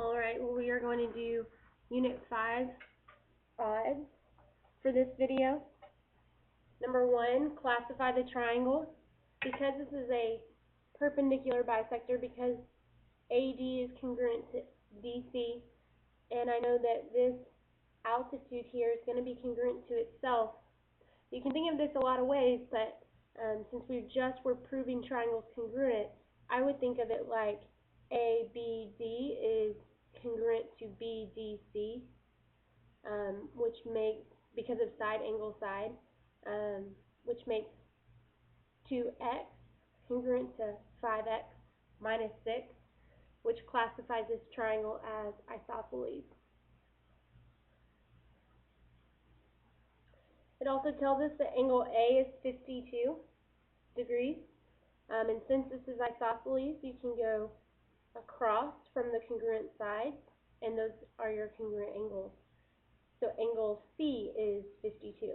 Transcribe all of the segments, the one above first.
Alright, well we are going to do Unit 5 odds for this video. Number 1, classify the triangle. Because this is a perpendicular bisector, because AD is congruent to DC, and I know that this altitude here is going to be congruent to itself. You can think of this a lot of ways, but since we're proving triangles congruent, I would think of it like ABD is congruent to BDC, which makes, because of side angle side, which makes 2x congruent to 5x minus 6, which classifies this triangle as isosceles. It also tells us that angle A is 52 degrees, and since this is isosceles, you can go across from the congruent sides, and those are your congruent angles. So angle C is 52.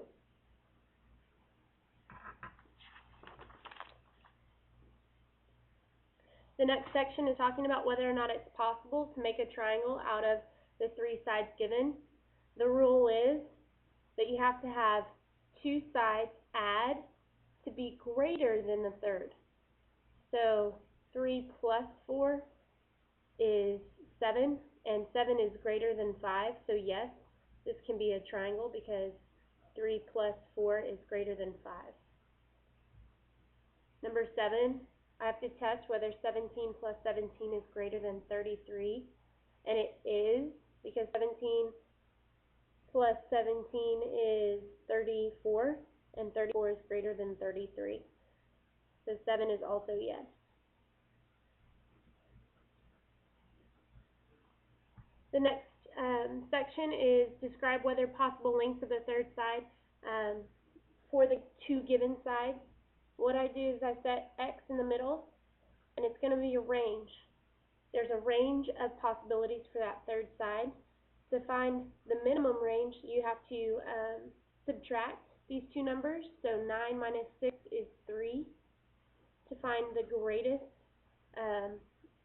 The next section is talking about whether or not it's possible to make a triangle out of the three sides given. The rule is that you have to have two sides add to be greater than the third. So 3 plus 4 is 7, and 7 is greater than 5, so yes, this can be a triangle because 3 plus 4 is greater than 5. Number 7, I have to test whether 17 plus 17 is greater than 33, and it is, because 17 plus 17 is 34, and 34 is greater than 33. So 7 is also yes. The next section is describe whether possible lengths of the third side for the two given sides. What I do is I set x in the middle, and it's going to be a range. There's a range of possibilities for that third side. To find the minimum range, you have to subtract these two numbers. So 9 minus 6 is 3. To find the greatest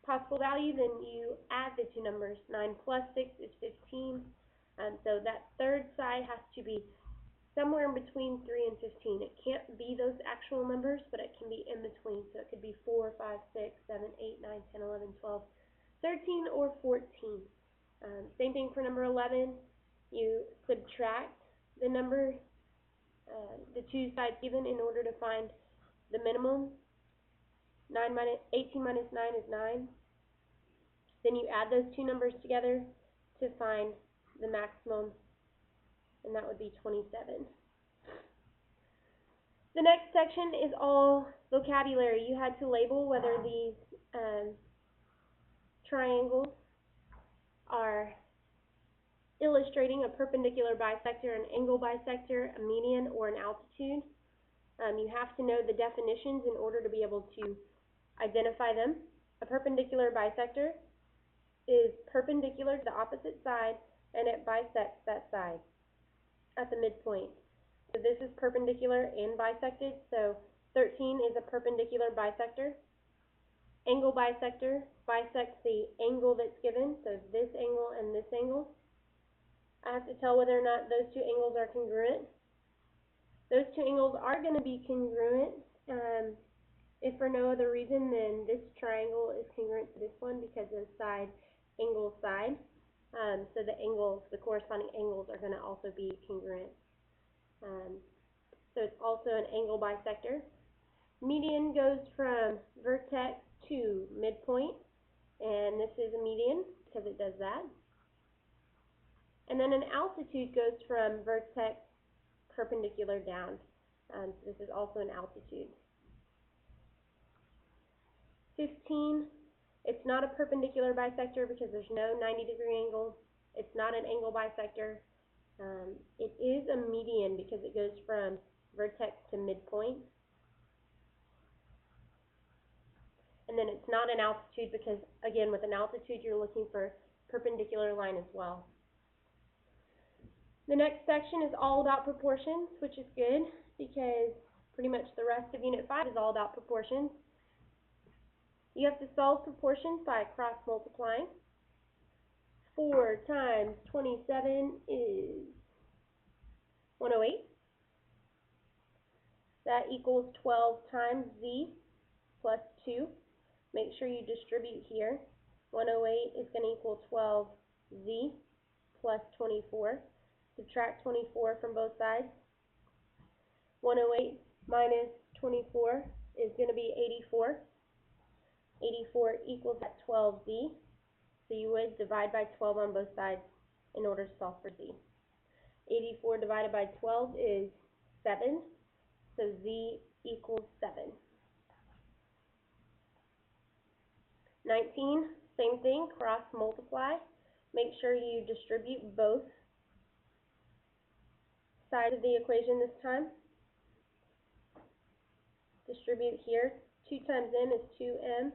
possible value, then you add the two numbers. 9 plus 6 is 15. So that third side has to be somewhere in between 3 and 15. It can't be those actual numbers, but it can be in between. So it could be 4, 5, 6, 7, 8, 9, 10, 11, 12, 13, or 14. Same thing for number 11. You subtract the number, the two sides given, in order to find the minimum. 18 minus 9 is 9. Then you add those two numbers together to find the maximum, and that would be 27. The next section is all vocabulary. You had to label whether these triangles are illustrating a perpendicular bisector, an angle bisector, a median, or an altitude. You have to know the definitions in order to be able to identify them. A perpendicular bisector is perpendicular to the opposite side, and it bisects that side at the midpoint. So this is perpendicular and bisected, so 13 is a perpendicular bisector. Angle bisector bisects the angle that's given, so this angle and this angle. I have to tell whether or not those two angles are congruent. Those two angles are going to be congruent if for no other reason than this triangle is congruent to this one because of side angle side. So the angles, the corresponding angles, are going to also be congruent. So it's also an angle bisector. Median goes from vertex to midpoint, and this is a median because it does that. And then an altitude goes from vertex perpendicular down. So this is also an altitude. 15, it's not a perpendicular bisector because there's no 90-degree angle. It's not an angle bisector. It is a median because it goes from vertex to midpoint. And then it's not an altitude because, again, with an altitude you're looking for perpendicular line as well. The next section is all about proportions, which is good because pretty much the rest of Unit 5 is all about proportions. You have to solve proportions by cross multiplying. 4 times 27 is 108. That equals 12 times z plus 2. Make sure you distribute here. 108 is going to equal 12z plus 24. Subtract 24 from both sides. 108 minus 24 is going to be 84. 84 equals that 12z. So you would divide by 12 on both sides in order to solve for z. 84 divided by 12 is 7. So z equals 7. 19, same thing, cross multiply. Make sure you distribute both sides of the equation this time. Distribute here. 2 times m is 2m,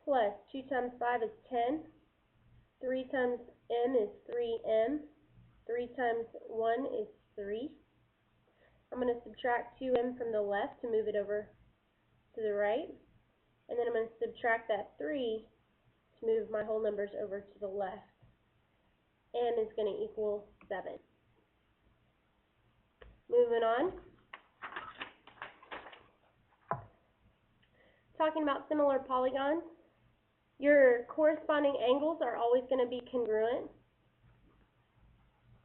plus 2 times 5 is 10. 3 times m is 3m. 3 times 1 is 3. I'm going to subtract 2m from the left to move it over to the right. And then I'm going to subtract that 3 to move my whole numbers over to the left. M is going to equal 7. Moving on. Talking about similar polygons, your corresponding angles are always going to be congruent.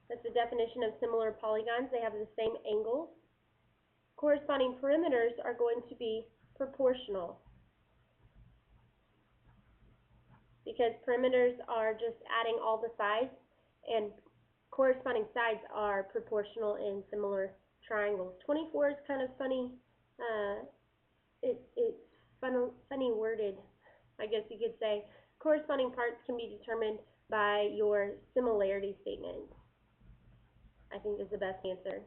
That's the definition of similar polygons. They have the same angles. Corresponding perimeters are going to be proportional, because perimeters are just adding all the sides, and corresponding sides are proportional in similar triangles. 24 is kind of funny. It's funny worded, I guess you could say. Corresponding parts can be determined by your similarity statement, I think is the best answer.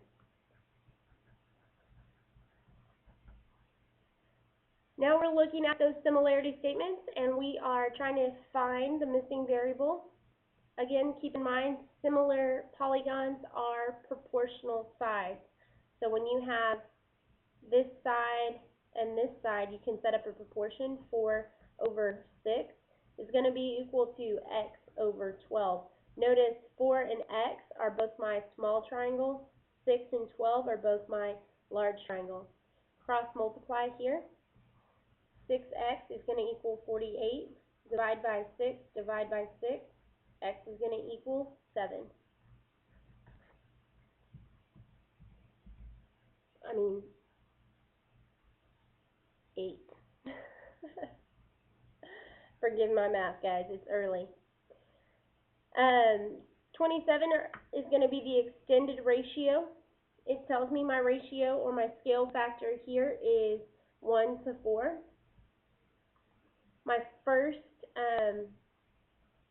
Now we're looking at those similarity statements, and we are trying to find the missing variable. Again, keep in mind, similar polygons are proportional sides. So when you have this side and this side, you can set up a proportion. 4 over 6 is going to be equal to x over 12. Notice 4 and x are both my small triangle. 6 and 12 are both my large triangle. Cross multiply here. 6x is going to equal 48. Divide by 6, divide by 6. X is going to equal 7. I mean, 8. Forgive my math, guys. It's early. 27 is going to be the extended ratio. It tells me my ratio, or my scale factor here, is 1 to 4. My first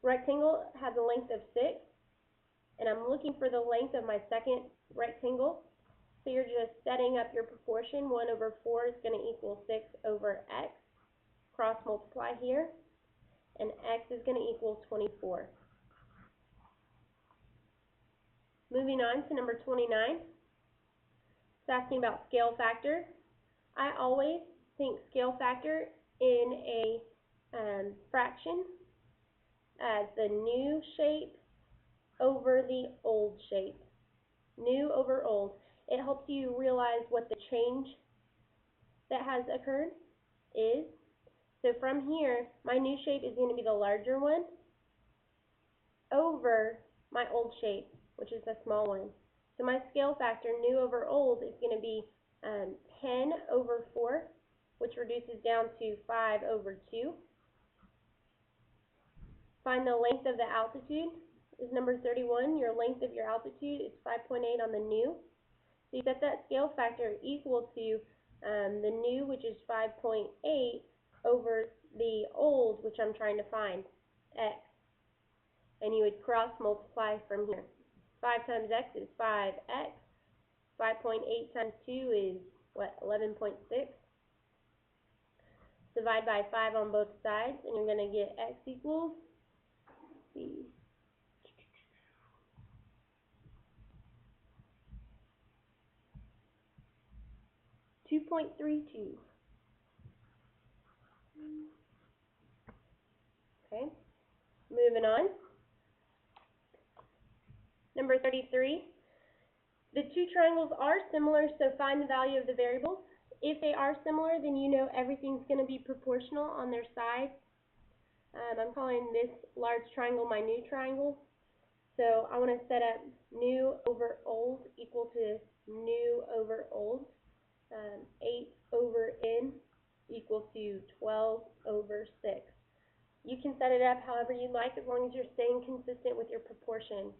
rectangle has a length of 6, and I'm looking for the length of my second rectangle. So you're just setting up your proportion. 1 over 4 is going to equal 6 over x. Cross multiply here, and x is going to equal 24. Moving on to number 29. It's asking about scale factor. I always think scale factor in a fraction as the new shape over the old shape. New over old. It helps you realize what the change that has occurred is. So from here, my new shape is going to be the larger one over my old shape, which is the small one. So my scale factor, new over old, is going to be 10 over 4, which reduces down to 5 over 2. Find the length of the altitude is number 31. Your length of your altitude is 5.8 on the new. So you set that scale factor equal to the new, which is 5.8, over the old, which I'm trying to find, x. And you would cross multiply from here. 5 times x is 5x. 5.8 times 2 is, what, 11.6? Divide by 5 on both sides, and you're going to get x equals, let's see, 2.32. Okay, moving on. Number 33, the two triangles are similar, so find the value of the variables. If they are similar, then you know everything's going to be proportional on their sides. I'm calling this large triangle my new triangle. So I want to set up new over old equal to new over old. 8 over n equal to 12 over 6. You can set it up however you like as long as you're staying consistent with your proportion.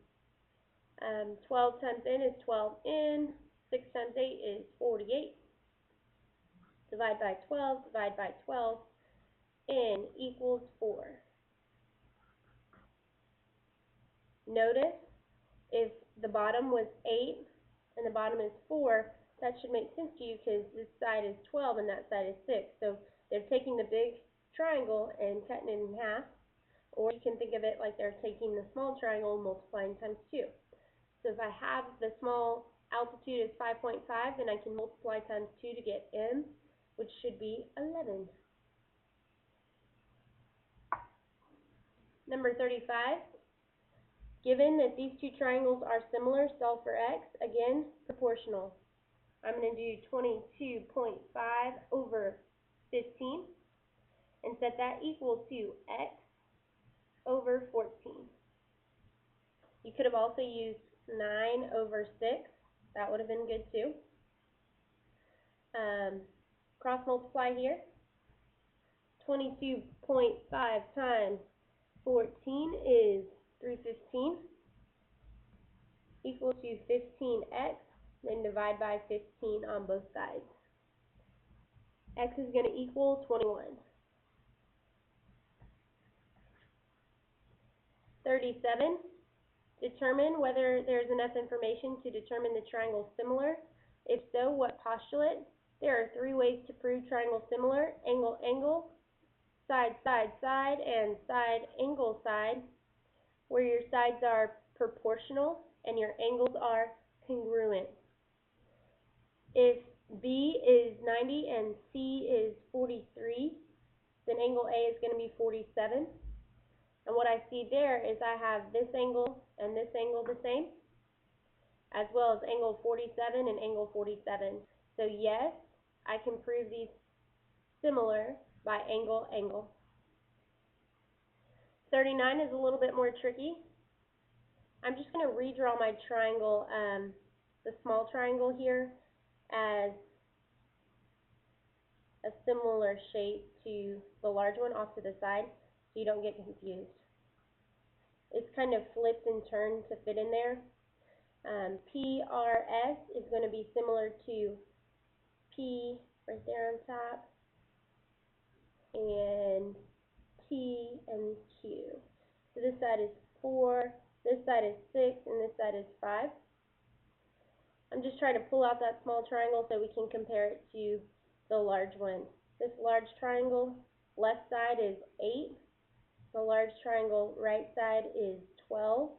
12 times n is 12n, 6 times 8 is 48. Divide by 12, divide by 12, n equals 4. Notice if the bottom was 8 and the bottom is 4, that should make sense to you because this side is 12 and that side is 6. So they're taking the big triangle and cutting it in half, or you can think of it like they're taking the small triangle and multiplying times 2. So if I have the small altitude is 5.5, then I can multiply times 2 to get m, which should be 11. Number 35, given that these two triangles are similar, solve for x. Again, proportional. I'm going to do 22.5 over 15 and set that equal to x over 14. You could have also used 9 over 6. That would have been good too. Cross multiply here. 22.5 times 14 is 315 equal to 15x. Then divide by 15 on both sides. X is going to equal 21. 37. Determine whether there is enough information to determine the triangle similar. If so, what postulate? There are 3 ways to prove triangle similar: angle, angle, side, side, side, and side, angle, side, where your sides are proportional and your angles are congruent. If B is 90 and C is 43, then angle A is going to be 47. And what I see there is I have this angle and this angle the same, as well as angle 47 and angle 47. So yes, I can prove these similar by angle, angle. 39 is a little bit more tricky. I'm just going to redraw my triangle, the small triangle here, as a similar shape to the large one off to the side, so you don't get confused. It's kind of flipped and turned to fit in there. PRS is going to be similar to P right there on top, and T and Q. So this side is 4, this side is 6, and this side is 5. I'm just trying to pull out that small triangle so we can compare it to the large one. This large triangle, left side is 8. The large triangle, right side is 12.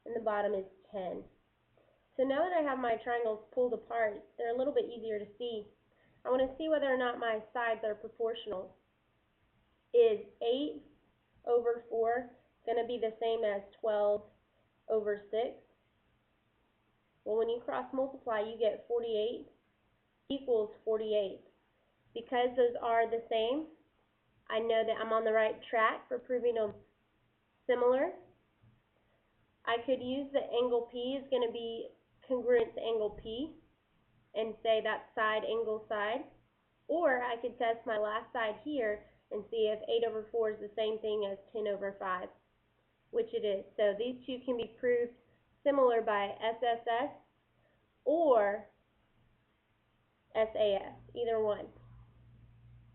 And the bottom is 10. So now that I have my triangles pulled apart, they're a little bit easier to see. I want to see whether or not my sides are proportional. Is 8 over 4 going to be the same as 12 over 6? Well, when you cross multiply, you get 48 equals 48. Because those are the same, I know that I'm on the right track for proving them similar. I could use the angle P is going to be congruent to angle P and say that's side, angle, side. Or I could test my last side here and see if 8 over 4 is the same thing as 10 over 5, which it is. So these two can be proved similar by SSS or SAS, either one.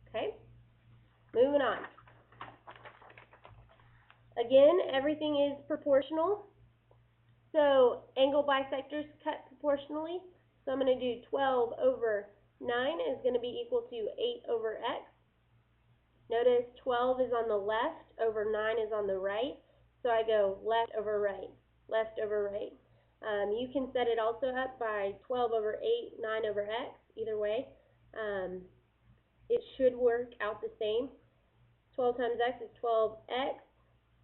Okay, moving on. Again, everything is proportional. So angle bisectors cut proportionally. So I'm going to do 12 over 9 is going to be equal to 8 over x. Notice 12 is on the left, over 9 is on the right. So I go left over right, left over right. You can set it also up by 12 over 8, 9 over x, either way. It should work out the same. 12 times x is 12x.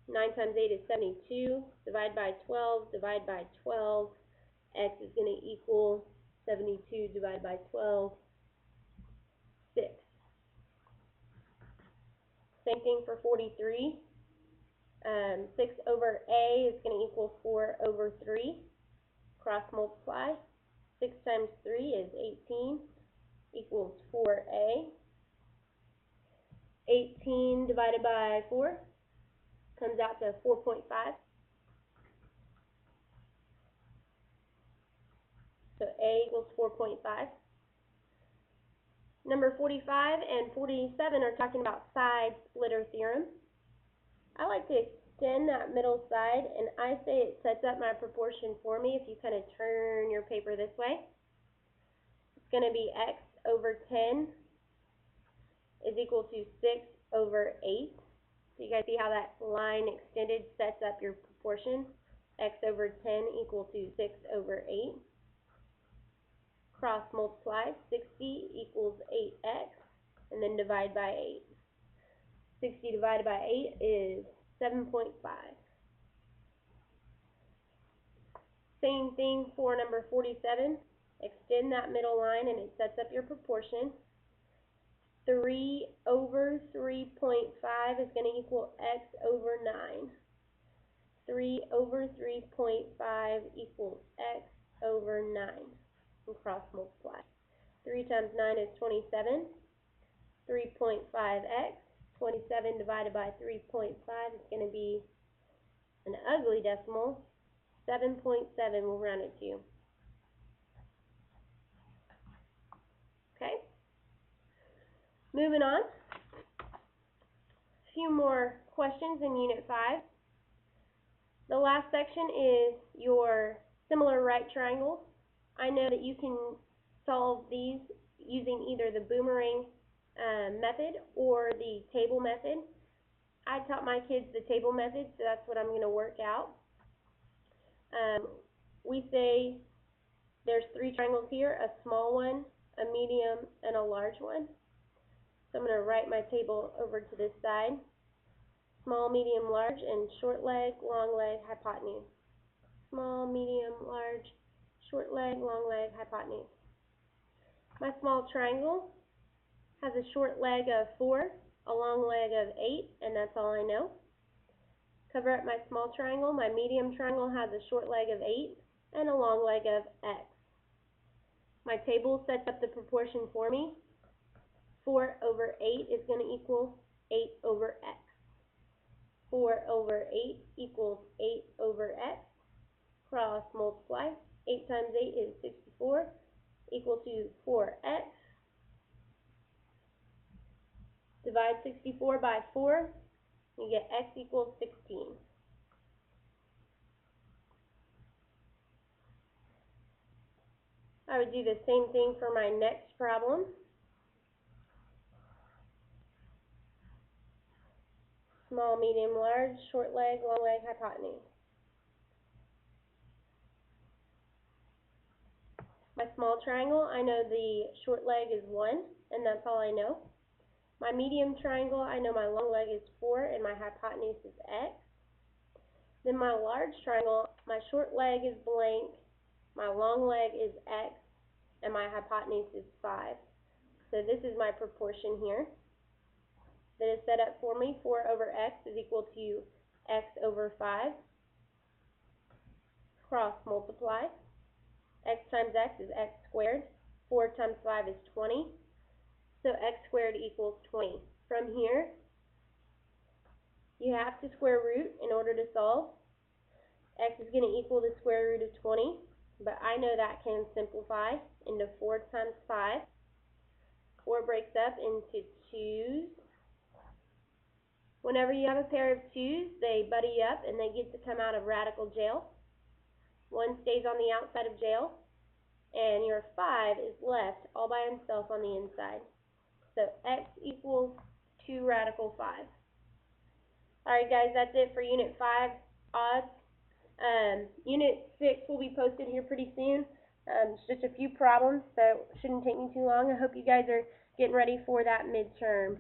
9 times 8 is 72. Divide by 12, divide by 12. X is going to equal 72 divided by 12, 6. Same thing for 43. 6 over A is going to equal 4 over 3. Cross multiply. 6 times 3 is 18, equals 4A. 18 divided by 4 comes out to 4.5. So A equals 4.5. Number 45 and 47 are talking about side splitter theorem. I like to extend that middle side, and I say it sets up my proportion for me if you kind of turn your paper this way. It's going to be x over 10 is equal to 6 over 8. So you guys see how that line extended sets up your proportion. X over 10 equal to 6 over 8. Cross multiply. 60 equals 8x, and then divide by 8. 60 divided by 8 is 7.5. Same thing for number 47. Extend that middle line and it sets up your proportion. 3 over 3.5 is going to equal x over 9. 3 over 3.5 equals x over 9. And cross multiply. 3 times 9 is 27. 3.5x. 27 divided by 3.5 is going to be an ugly decimal. 7.7 we'll round it to. Okay? Moving on. A few more questions in Unit 5. The last section is your similar right triangles. I know that you can solve these using either the boomerang method or the table method. I taught my kids the table method, so that's what I'm going to work out. We say there's 3 triangles here, a small one, a medium, and a large one. So I'm going to write my table over to this side. Small, medium, large, and short leg, long leg, hypotenuse. Small, medium, large, short leg, long leg, hypotenuse. My small triangle has a short leg of 4, a long leg of 8, and that's all I know. Cover up my small triangle. My medium triangle has a short leg of 8 and a long leg of x. My table sets up the proportion for me. 4 over 8 is going to equal 8 over x. 4 over 8 equals 8 over x. Cross multiply. 8 times 8 is 64, equal to 4x. Divide 64 by 4, you get x equals 16. I would do the same thing for my next problem. Small, medium, large, short leg, long leg, hypotenuse. My small triangle, I know the short leg is 1, and that's all I know. My medium triangle, I know my long leg is 4, and my hypotenuse is x. Then my large triangle, my short leg is blank, my long leg is x, and my hypotenuse is 5. So this is my proportion here that is set up for me. 4 over x is equal to x over 5. Cross multiply. X times x is x squared. 4 times 5 is 20. So x squared equals 20. From here, you have to square root in order to solve. X is going to equal the square root of 20, but I know that can simplify into 4 times 5. 4 breaks up into 2's. Whenever you have a pair of 2's, they buddy up and they get to come out of radical jail. One stays on the outside of jail, and your 5 is left all by himself on the inside. So x equals 2 radical 5. Alright guys, that's it for Unit 5, odds. Unit 6 will be posted here pretty soon. It's just a few problems, so it shouldn't take me too long. I hope you guys are getting ready for that midterm.